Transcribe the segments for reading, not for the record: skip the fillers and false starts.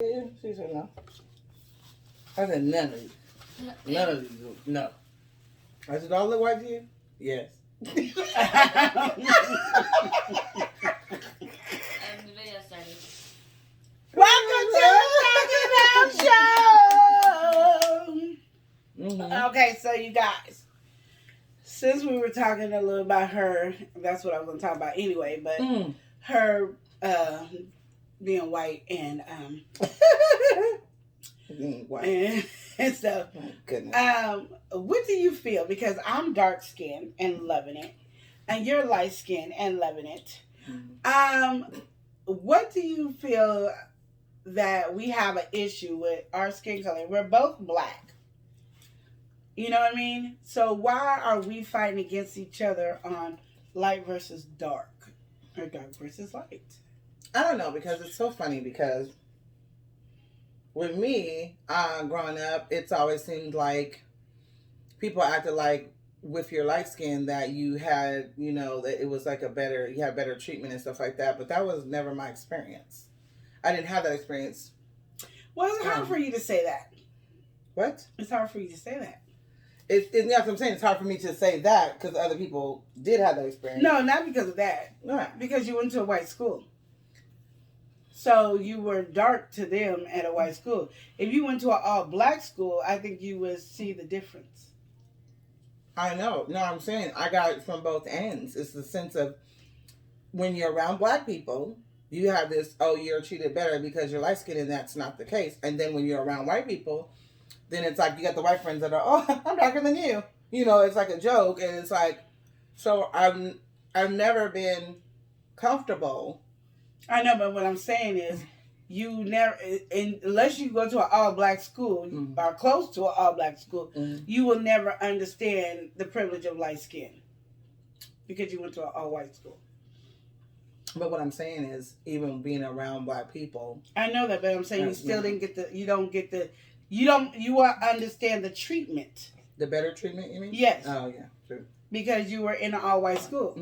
She said no. I said none of these. None of these. No. I said, all look white to you? Yes. And the video started. Welcome to the Talkitoutshow. Mm-hmm. Okay, so you guys, since we were talking a little about her, that's what I was going to talk about anyway, but her being white and Being white. and stuff. Oh, goodness. What do you feel? Because I'm dark skinned and loving it, and you're light skinned and loving it. What do you feel that we have an issue with our skin color? We're both black. You know what I mean? So why are we fighting against each other on light versus dark, or dark versus light? I don't know, because it's so funny, because with me, growing up, it's always seemed like people acted like with your light skin that you had, you know, that it was like you had better treatment and stuff like that. But that was never my experience. I didn't have that experience. Well, it's hard for you to say that. What? It's hard for you to say that. That's what I'm saying. It's hard for me to say that because other people did have that experience. No, not because of that. Right. Because you went to a white school. So you were dark to them at a white school. If you went to an all-black school, I think you would see the difference. I know. No, I'm saying I got it from both ends. It's the sense of when you're around black people, you have this, oh, you're treated better because you're light skinned, and that's not the case. And then when you're around white people, then it's like you got the white friends that are, oh, I'm darker than you. You know, it's like a joke. And it's like, so I've never been comfortable. I know, but what I'm saying is, you never, unless you go to an all-black school, or close to an all-black school, you will never understand the privilege of light skin. Because you went to an all-white school. But what I'm saying is, even being around black people. I know that, but I'm saying you still didn't get you won't understand the treatment. The better treatment, you mean? Yes. Oh, yeah, true. Because you were in an all-white school.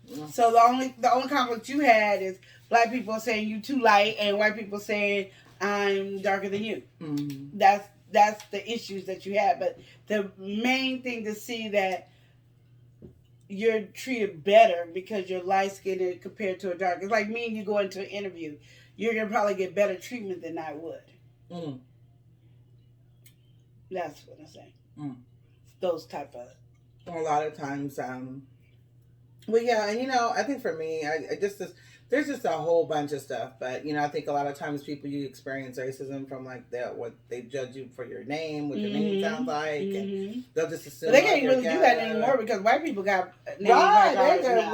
Yeah. So the only conflict you had is black people saying you too light and white people saying I'm darker than you. Mm-hmm. That's the issues that you had. But the main thing to see that you're treated better because you're light skinned compared to a dark. It's like me and you go into an interview. You're gonna probably get better treatment than I would. Mm. That's what I'm saying. Those type of. A lot of times, well, yeah, and I think for me, there's just a whole bunch of stuff. But I think a lot of times you experience racism from like what they judge you for your name, what your name sounds like, and they'll just assume. But they can't really do that anymore because white people got names right. like They got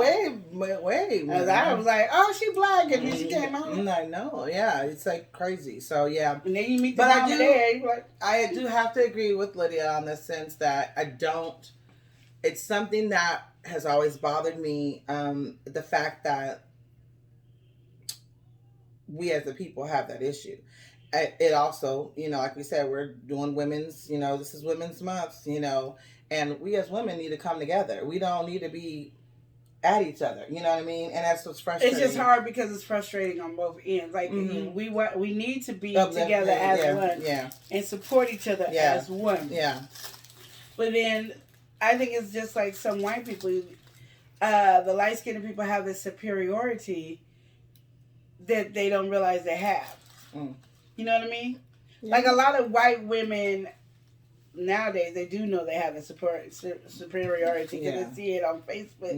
way. As I was like, oh, she black, and then she came out. I know, yeah, it's like crazy. So yeah, and then you meet the mama there. You're like, I do have to agree with Lydia on the sense that it's something that has always bothered me, the fact that we as the people have that issue. It also, like we said, we're doing women's, this is Women's Month, and we as women need to come together. We don't need to be at each other, you know what I mean? And that's what's frustrating. It's just hard because it's frustrating on both ends. Like, we need to be together as one and support each other as one. Yeah. But then I think it's just like some white people, the light-skinned people have this superiority that they don't realize they have. You know what I mean? Yeah. Like a lot of white women nowadays, they do know they have a superiority because they see it on Facebook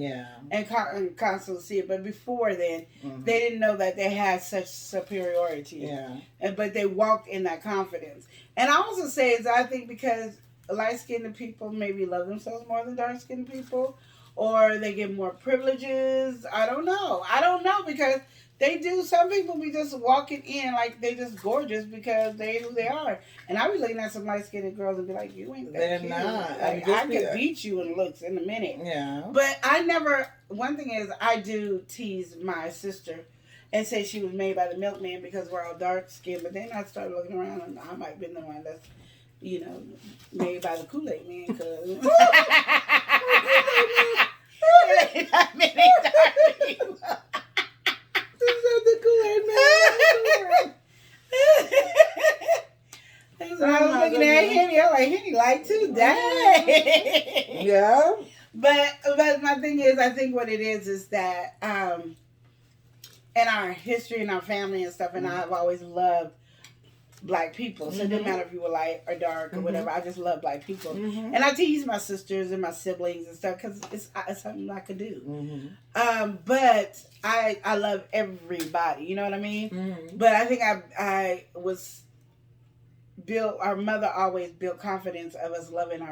and constantly see it. But before then, they didn't know that they had such superiority. Yeah. But they walked in that confidence. And I also say is I think because light-skinned people maybe love themselves more than dark-skinned people, or they get more privileges. I don't know because they do. Some people be just walking in like they just gorgeous because they who they are. And I be looking at some light-skinned girls and be like, you ain't that They're cute. not. Like, I could beat you in looks in a minute. Yeah. But one thing is I do tease my sister and say she was made by the milkman because we're all dark-skinned. But then I started looking around and I might have been the one that's, made by the Kool-Aid man. Cause I was looking at Henny. I'm like, Henny like too, dang. Yeah. But my thing is, I think what it is that in our history and our family and stuff, and I've always loved black people. So it didn't matter if you were light or dark or whatever. I just love black people. And I tease my sisters and my siblings and stuff because it's something I could do. But I love everybody. You know what I mean? But I think I was built. Our mother always built confidence of us loving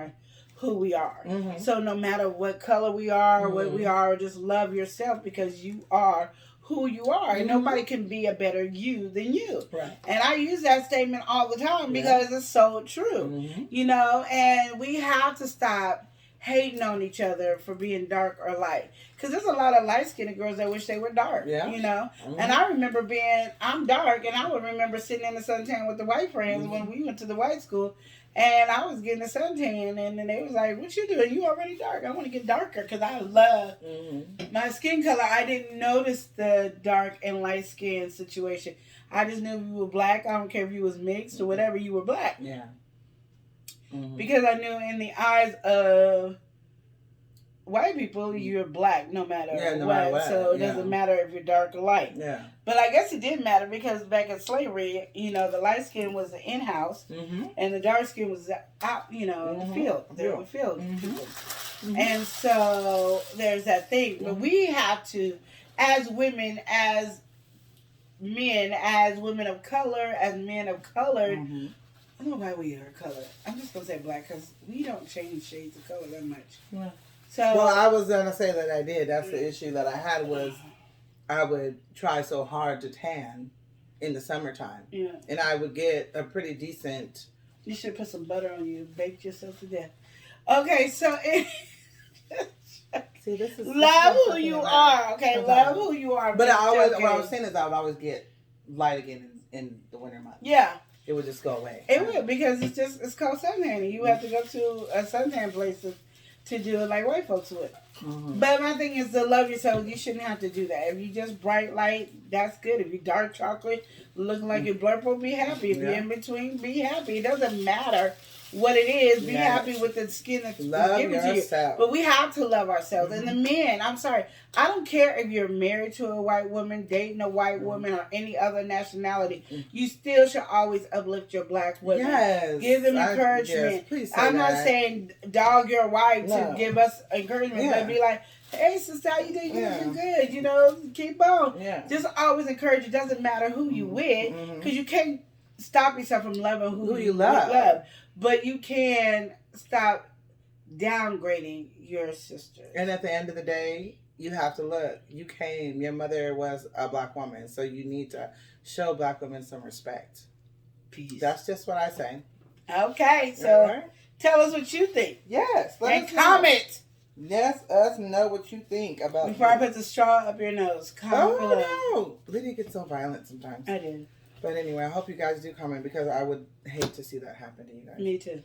who we are. So no matter what color we are, what we are, just love yourself because you are who you are, and nobody can be a better you than you. Right. And I use that statement all the time because it's so true. You know, and we have to stop hating on each other for being dark or light. Because there's a lot of light-skinned girls that wish they were dark, you know? And I remember I'm dark, and I would remember sitting in the suntan with the white friends when we went to the white school, and I was getting a suntan, and then they was like, what you doing? You already dark. I want to get darker because I love my skin color. I didn't notice the dark and light skin situation. I just knew if you were black. I don't care if you was mixed or whatever, you were black. Yeah. Because I knew in the eyes of white people, you're black no matter what. So it doesn't matter if you're dark or light. Yeah. But I guess it did matter because back in slavery, you know, the light skin was the in-house and the dark skin was out, you know, in the field. They were field people. And so there's that thing. But we have to, as women, as men, as women of color, as men of color, I don't know why we are color. I'm just going to say black because we don't change shades of color that much. Yeah. So, well, I was going to say that I did. That's the issue that I had was I would try so hard to tan in the summertime. Yeah. And I would get a pretty decent... You should put some butter on you and bake yourself to death. Okay, so... See, this is... Love who you are, okay? Love who you are. But what I was saying is I would always get light again in the winter months. Yeah. It would just go away. It would because it's called suntanning. You have to go to a suntan place to do it like white folks would. But my thing is to love yourself. You shouldn't have to do that. If you just bright light, that's good. If you dark chocolate, looking like you're purple, be happy. If you're in between, be happy. It doesn't matter what it is. Be happy with the skin that's given to you. But we have to love ourselves. And the men, I'm sorry, I don't care if you're married to a white woman, dating a white woman, or any other nationality. You still should always uplift your black women. Yes. Give them encouragement. I'm not saying dog your wife to give us encouragement, but be like, hey, sister, how you doing? You looking good. You know, keep on. Yeah. Just always encourage. It doesn't matter who you with, because you can't stop yourself from loving who you love. But you can stop downgrading your sister. And at the end of the day, you have to look. Your mother was a black woman, so you need to show black women some respect. Peace. That's just what I say. Okay, so tell us what you think. Yes. And comment. Let us know what you think about before I put the straw up your nose. Comment below. No. Lydia gets so violent sometimes. I do. But anyway, I hope you guys do comment because I would hate to see that happen to you guys. Me too.